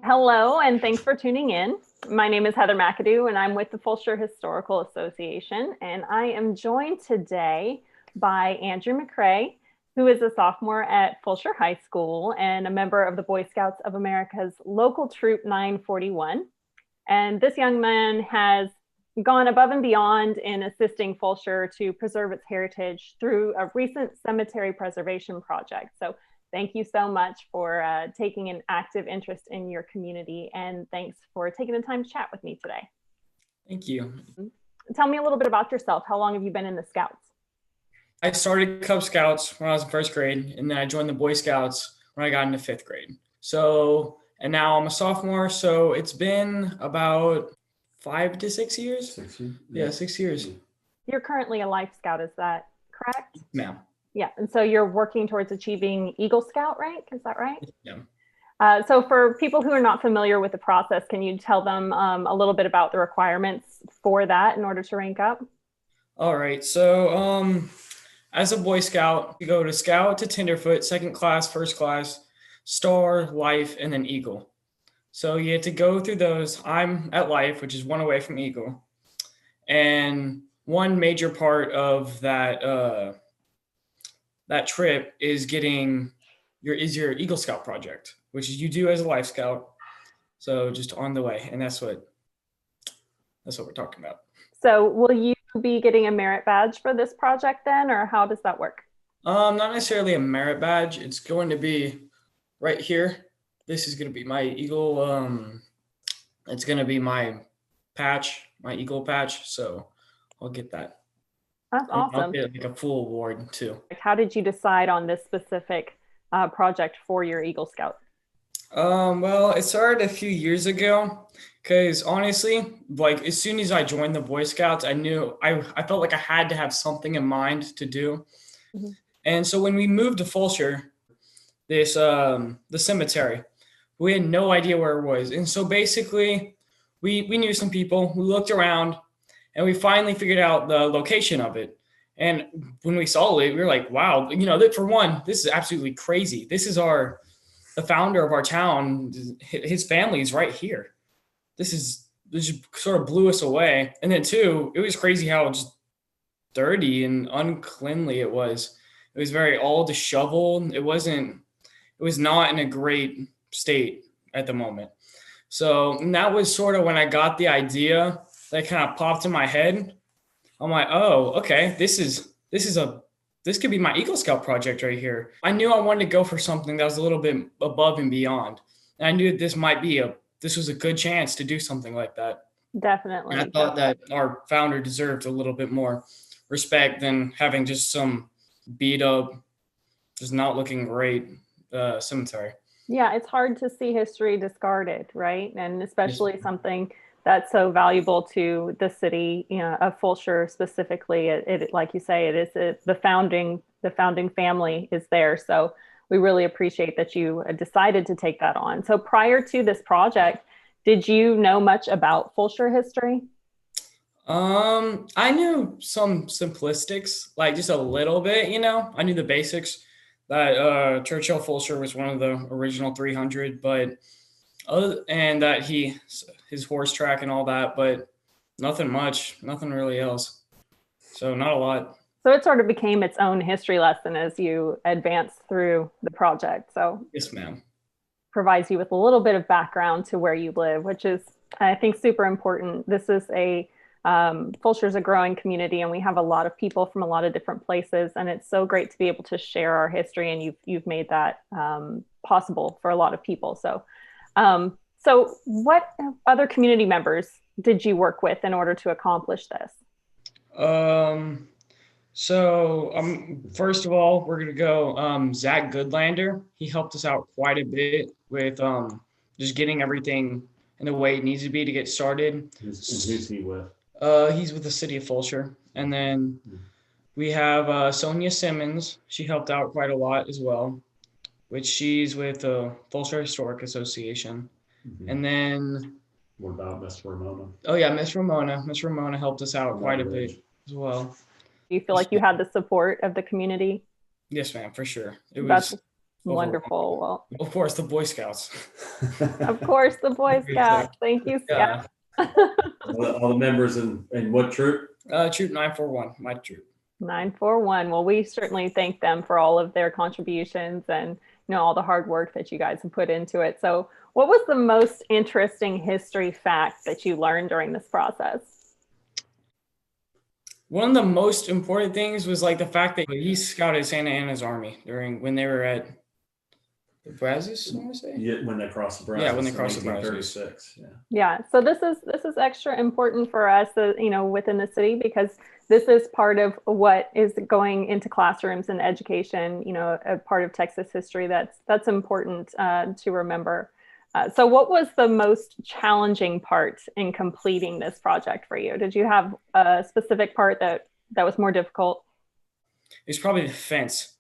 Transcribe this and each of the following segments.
Hello, and thanks for tuning in. My name is Heather McAdoo, and I'm with the Fulshear Historical Association, and I am joined today by Andrew McCrea, who is a sophomore at Fulshear High School and a member of the Boy Scouts of America's local troop 941. And this young man has gone above and beyond in assisting Fulshear to preserve its heritage through a recent cemetery preservation project. So thank you so much for taking an active interest in your community, and thanks for taking the time to chat with me today. Thank you. Tell me a little bit about yourself. How long have you been in the Scouts? I started Cub Scouts when I was in first grade, and then I joined the Boy Scouts when I got into fifth grade. And now I'm a sophomore, so it's been about 5 to 6 years. 6 years? Yeah, 6 years. You're currently a Life Scout, is that correct? Ma'am. Yeah, and so you're working towards achieving Eagle Scout rank, is that right? Yeah. So for people who are not familiar with the process, can you tell them a little bit about the requirements for that in order to rank up? All right. So as a Boy Scout, you go to Scout to Tenderfoot, second class, first class, Star, Life, and then Eagle. So you have to go through those. I'm at Life, which is one away from Eagle. And one major part of that that trip is getting your Eagle Scout project, which is you do as a Life Scout. So just on the way. And that's what we're talking about. So will you be getting a merit badge for this project then, or how does that work? Not necessarily a merit badge. It's going to be right here. This is going to be my Eagle. It's going to be my patch, my Eagle patch. So I'll get that. That's awesome. I'll get like a full award too. How did you decide on this specific project for your Eagle Scout? Well, it started a few years ago because honestly, like as soon as I joined the Boy Scouts, I knew I felt like I had to have something in mind to do. Mm-hmm. And so when we moved to Fulshear, the cemetery, we had no idea where it was. And so basically we knew some people, we looked around, and we finally figured out the location of it. And when we saw it, we were like, wow, for one, this is absolutely crazy. This is the founder of our town. His family is right here. This just sort of blew us away. And then two, it was crazy how just dirty and uncleanly it was. It was very all disheveled. It was not in a great state at the moment. So that was sort of when I got the idea that kind of popped in my head. I'm like, oh, okay, this could be my Eagle Scout project right here. I knew I wanted to go for something that was a little bit above and beyond. And I knew this was a good chance to do something like that. Definitely. And I thought that our founder deserved a little bit more respect than having just some beat up, just not looking great cemetery. Yeah, it's hard to see history discarded, right? And especially something that's so valuable to the city, of Fulshear specifically. It like you say, the founding family is there. So we really appreciate that you decided to take that on. So prior to this project, did you know much about Fulshear history? I knew some simplistics, like just a little bit, I knew the basics that Churchill Fulshear was one of the original 300, and that his horse track and all that, but nothing really else. So not a lot. So it sort of became its own history lesson as you advanced through the project. So yes, ma'am. Provides you with a little bit of background to where you live, which is, I think, super important. This is Fulshear is a growing community, and we have a lot of people from a lot of different places, and it's so great to be able to share our history, and you've made that possible for a lot of people. So what other community members did you work with in order to accomplish this? First of all, we're going to go Zach Goodlander. He helped us out quite a bit with just getting everything in the way it needs to be to get started. Who's he with? He's with the city of Fulshear. And then we have Sonia Simmons. She helped out quite a lot as well, which she's with the Fulshear Historic Association. Mm-hmm. And then what about Miss Ramona? Oh yeah, Miss Ramona. Miss Ramona helped us out quite a bit as well. Do you feel like you had the support of the community? Yes, ma'am, for sure. Wonderful. Well, of course, the Boy Scouts. of course, the Boy Scouts. Thank you, Yeah. Scouts. All the members in what troop? Troop 941, my troop. 941. Well, we certainly thank them for all of their contributions and all the hard work that you guys have put into it. So what was the most interesting history fact that you learned during this process? One of the most important things was like the fact that he scouted Santa Anna's army when they were at the Brazos, I want to say. Yeah, when they crossed the Brazos. Yeah, when they crossed the Brazos. 1936. Yeah. Yeah. So this is extra important for us, within the city, because this is part of what is going into classrooms and education. A part of Texas history that's important to remember. So what was the most challenging part in completing this project for you? Did you have a specific part that was more difficult? It's probably the fence,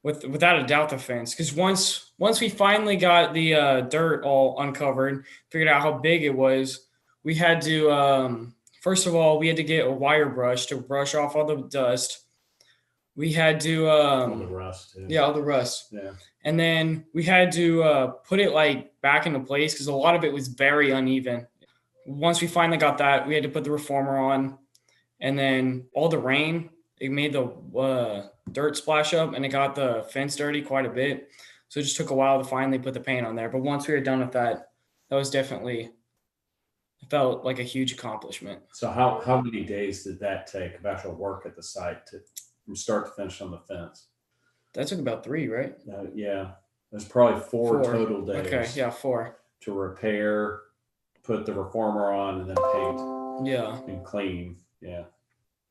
without a doubt, the fence. Because once we finally got the dirt all uncovered, figured out how big it was, we had to first of all, we had to get a wire brush to brush off all the dust. We had to All the rust. Yeah, all the rust. Yeah. And then we had to put it like back into place because a lot of it was very uneven. Once we finally got that, we had to put the reformer on, and then all the rain, it made the dirt splash up, and it got the fence dirty quite a bit. So it just took a while to finally put the paint on there. But once we were done with that, that was definitely, it felt like a huge accomplishment. So how many days did that take of actual work at the site from start to finish on the fence? That took about 3, right? Yeah, there's probably 4 total days. Okay, yeah, 4. To repair, put the reformer on, and then paint. Yeah. And clean. Yeah.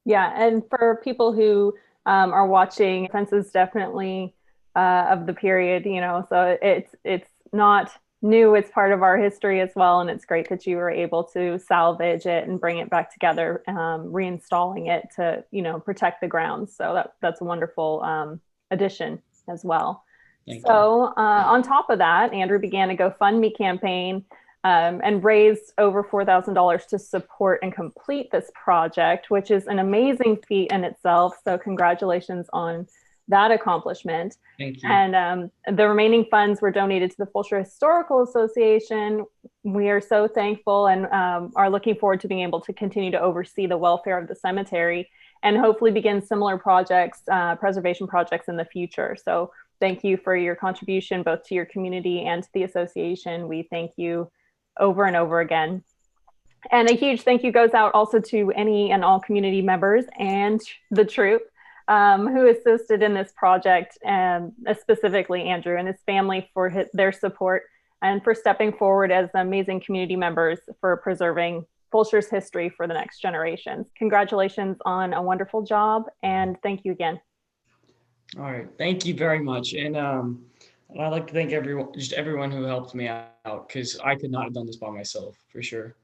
Yeah, and for people who are watching, fence is definitely of the period, so it's not new. It's part of our history as well, and it's great that you were able to salvage it and bring it back together, reinstalling it to protect the grounds. So that's a wonderful addition as well. Thank you. On top of that, Andrew began a GoFundMe campaign and raised over $4,000 to support and complete this project, which is an amazing feat in itself. So congratulations on that accomplishment. Thank you. And the remaining funds were donated to the Fulshear Historical Association. We are so thankful and are looking forward to being able to continue to oversee the welfare of the cemetery and hopefully begin similar projects, preservation projects in the future. So thank you for your contribution, both to your community and to the association. We thank you over and over again. And a huge thank you goes out also to any and all community members and the troop who assisted in this project, specifically Andrew and his family for their support and for stepping forward as amazing community members for preserving Fulshear's history for the next generations. Congratulations on a wonderful job, and thank you again. All right, thank you very much. And I'd like to thank everyone who helped me out, because I could not have done this by myself, for sure.